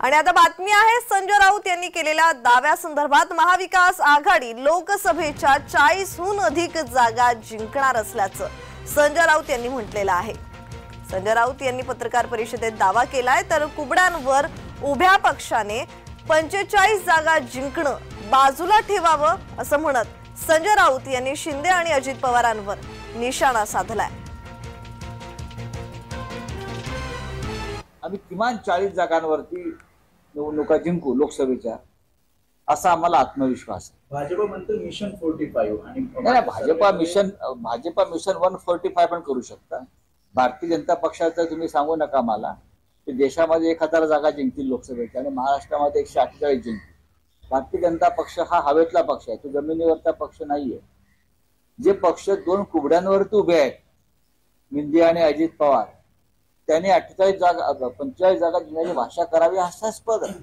आणि आता बातमी आहे संजय राऊत यांनी केलेल्या दाव्यासंदर्भात महाविकास आघाडी लोकसभेच्या 40हून अधिक जागा जिंकणार असल्याचं संजय राऊत यांनी म्हटलेलं आहे। संजय राऊत यांनी पत्रकार परिषदेत दावा केलाय तर कुबड्यांवर उभ्या पक्षाने 45 जागा जिंकणं बाजूला ठेवावं असं म्हणत संजय राऊत यांनी शिंदे आणि अजित पवारांवर निशाणा साधलाय। आम्ही किमान 40 जागांवरती निवडणुका जिंकू लोकसभेच्या असा आम्हाला आत्मविश्वास आहे। भाजप म्हणतो मिशन 45 आणि भाजपा मिशन 145 पण करू शकता। भारतीय जनता पक्षाचं तुम्ही सांगू नका मला की देशामध्ये 1000 जागा जिंकतील लोकसभेच्या आणि महाराष्ट्रामध्ये 148 जिंकतील। भारतीय जनता पक्ष हा हवेतला पक्ष आहे, तो जमिनीवरचा पक्ष नाहीये। जे पक्ष 2 कुबड्यांवरती उभे आहेत, शिंदे आणि अजित पवार, त्यांनी 45 जागा जिंकण्याची भाषा करावी हास्यास्पद आहे।